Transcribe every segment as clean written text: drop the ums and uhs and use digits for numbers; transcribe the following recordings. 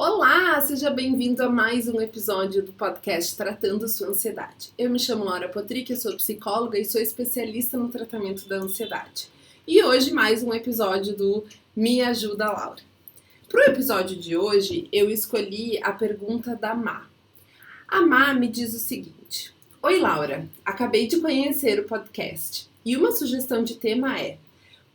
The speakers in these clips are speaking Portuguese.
Olá, seja bem-vindo a mais um episódio do podcast Tratando Sua Ansiedade. Eu me chamo Laura Potrick, eu sou psicóloga e sou especialista no tratamento da ansiedade. E hoje mais um episódio do Me Ajuda, Laura. Para o episódio de hoje, eu escolhi a pergunta da Má. A Má me diz o seguinte: Oi, Laura, acabei de conhecer o podcast e uma sugestão de tema é: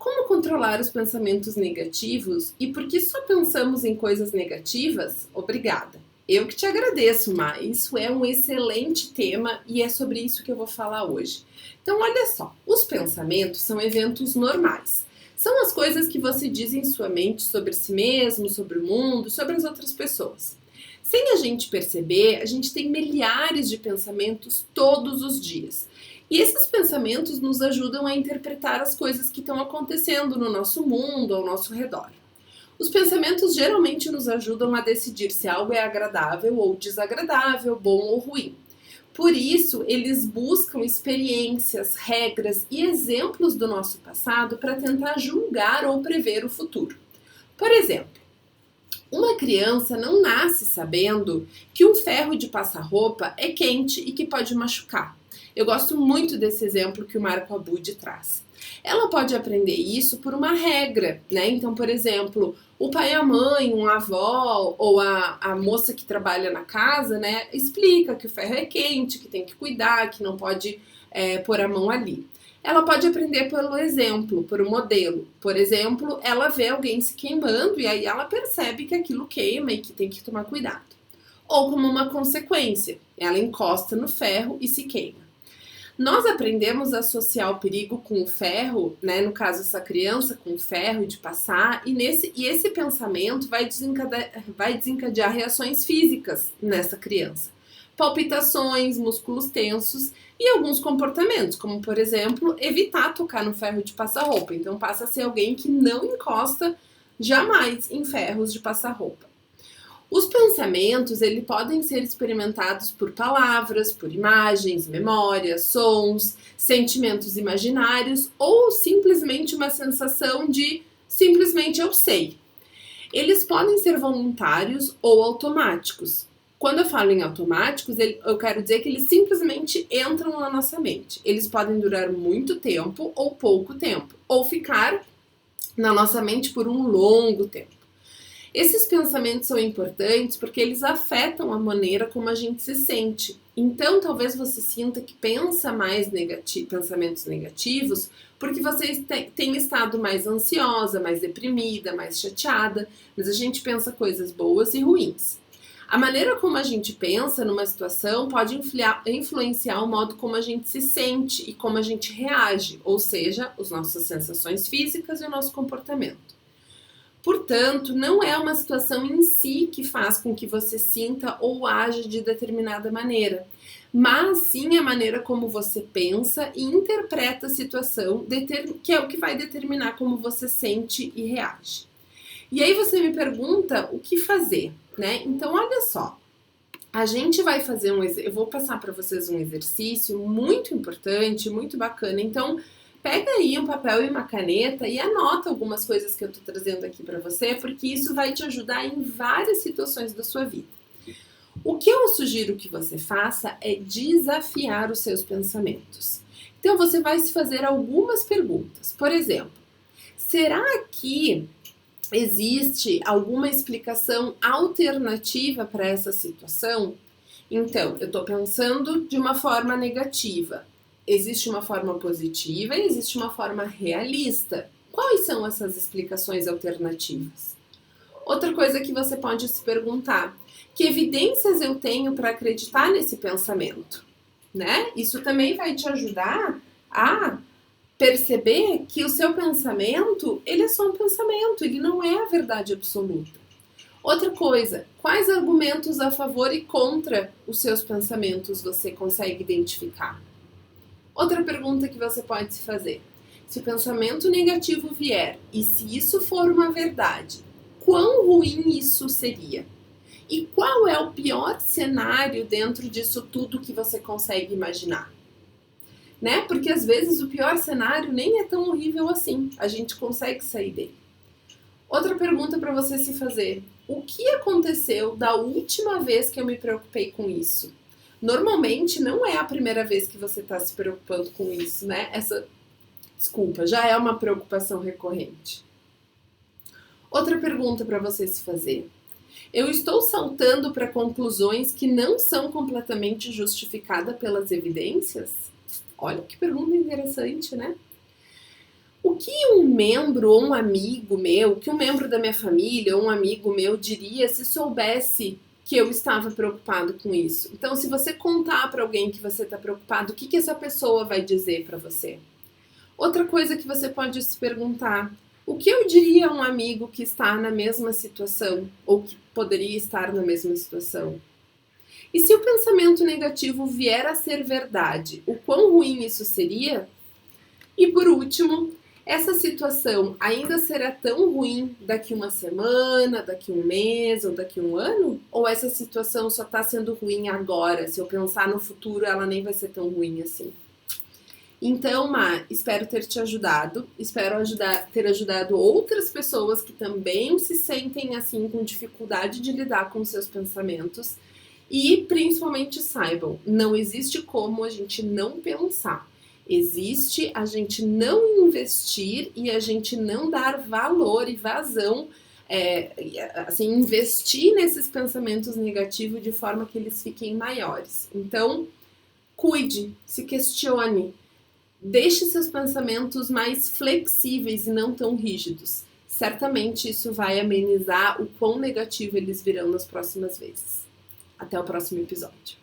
como controlar os pensamentos negativos e por que só pensamos em coisas negativas? Obrigada. Eu que te agradeço, Má. Isso é um excelente tema e é sobre isso que eu vou falar hoje. Então, olha só. Os pensamentos são eventos normais. São as coisas que você diz em sua mente sobre si mesmo, sobre o mundo, sobre as outras pessoas. Sem a gente perceber, a gente tem milhares de pensamentos todos os dias. E esses pensamentos nos ajudam a interpretar as coisas que estão acontecendo no nosso mundo, ao nosso redor. Os pensamentos geralmente nos ajudam a decidir se algo é agradável ou desagradável, bom ou ruim. Por isso, eles buscam experiências, regras e exemplos do nosso passado para tentar julgar ou prever o futuro. Por exemplo, uma criança não nasce sabendo que um ferro de passar roupa é quente e que pode machucar. Eu gosto muito desse exemplo que o Marco Abud traz. Ela pode aprender isso por uma regra, né? Então, por exemplo, o pai e a mãe, um avó ou a moça que trabalha na casa, né, explica que o ferro é quente, que tem que cuidar, que não pode pôr a mão ali. Ela pode aprender pelo exemplo, por um modelo. Por exemplo, ela vê alguém se queimando e aí ela percebe que aquilo queima e que tem que tomar cuidado. Ou como uma consequência, ela encosta no ferro e se queima. Nós aprendemos a associar o perigo com o ferro, né? No caso, essa criança com o ferro de passar, e esse pensamento vai desencadear reações físicas nessa criança. Palpitações, músculos tensos e alguns comportamentos, como por exemplo, evitar tocar no ferro de passar roupa. Então passa a ser alguém que não encosta jamais em ferros de passar roupa. Os pensamentos, eles podem ser experimentados por palavras, por imagens, memórias, sons, sentimentos imaginários ou simplesmente uma sensação de simplesmente eu sei. Eles podem ser voluntários ou automáticos. Quando eu falo em automáticos, eu quero dizer que eles simplesmente entram na nossa mente. Eles podem durar muito tempo ou pouco tempo, ou ficar na nossa mente por um longo tempo. Esses pensamentos são importantes porque eles afetam a maneira como a gente se sente. Então, talvez você sinta que pensa mais pensamentos negativos porque você tem estado mais ansiosa, mais deprimida, mais chateada, mas a gente pensa coisas boas e ruins. A maneira como a gente pensa numa situação pode influenciar o modo como a gente se sente e como a gente reage, ou seja, as nossas sensações físicas e o nosso comportamento. Portanto, não é uma situação em si que faz com que você sinta ou haja de determinada maneira, mas sim a maneira como você pensa e interpreta a situação, que é o que vai determinar como você sente e reage. E aí você me pergunta o que fazer, né? Então, olha só, a gente vai fazer eu vou passar para vocês um exercício muito importante, muito bacana. Então, pega aí um papel e uma caneta e anota algumas coisas que eu tô trazendo aqui para você, porque isso vai te ajudar em várias situações da sua vida. O que eu sugiro que você faça é desafiar os seus pensamentos. Então, você vai se fazer algumas perguntas. Por exemplo, será que existe alguma explicação alternativa para essa situação? Então, eu tô pensando de uma forma negativa. Existe uma forma positiva e existe uma forma realista. Quais são essas explicações alternativas? Outra coisa que você pode se perguntar: que evidências eu tenho para acreditar nesse pensamento? Né? Isso também vai te ajudar a perceber que o seu pensamento, ele é só um pensamento, ele não é a verdade absoluta. Outra coisa, quais argumentos a favor e contra os seus pensamentos você consegue identificar? Outra pergunta que você pode se fazer: se o pensamento negativo vier e se isso for uma verdade, quão ruim isso seria? E qual é o pior cenário dentro disso tudo que você consegue imaginar? Né? Porque às vezes o pior cenário nem é tão horrível assim, a gente consegue sair dele. Outra pergunta para você se fazer: o que aconteceu da última vez que eu me preocupei com isso? Normalmente não é a primeira vez que você está se preocupando com isso, né? Desculpa, já é uma preocupação recorrente. Outra pergunta para você se fazer. Eu estou saltando para conclusões que não são completamente justificadas pelas evidências? Olha que pergunta interessante, né? O que um membro ou um amigo meu, que um membro da minha família ou um amigo meu diria se soubesse que eu estava preocupado com isso? Então, se você contar para alguém que você está preocupado, o que essa pessoa vai dizer para você? Outra coisa que você pode se perguntar: o que eu diria a um amigo que está na mesma situação ou que poderia estar na mesma situação? E se o pensamento negativo vier a ser verdade, o quão ruim isso seria? E por último, essa situação ainda será tão ruim daqui uma semana, daqui um mês ou daqui um ano? Ou essa situação só está sendo ruim agora? Se eu pensar no futuro, ela nem vai ser tão ruim assim. Então, Má, espero ter te ajudado. Espero ter ajudado outras pessoas que também se sentem assim com dificuldade de lidar com seus pensamentos. E principalmente saibam, não existe como a gente não pensar. Existe a gente não investir e a gente não dar valor e vazão, assim, investir nesses pensamentos negativos de forma que eles fiquem maiores. Então, cuide, se questione, deixe seus pensamentos mais flexíveis e não tão rígidos. Certamente isso vai amenizar o quão negativo eles virão nas próximas vezes. Até o próximo episódio.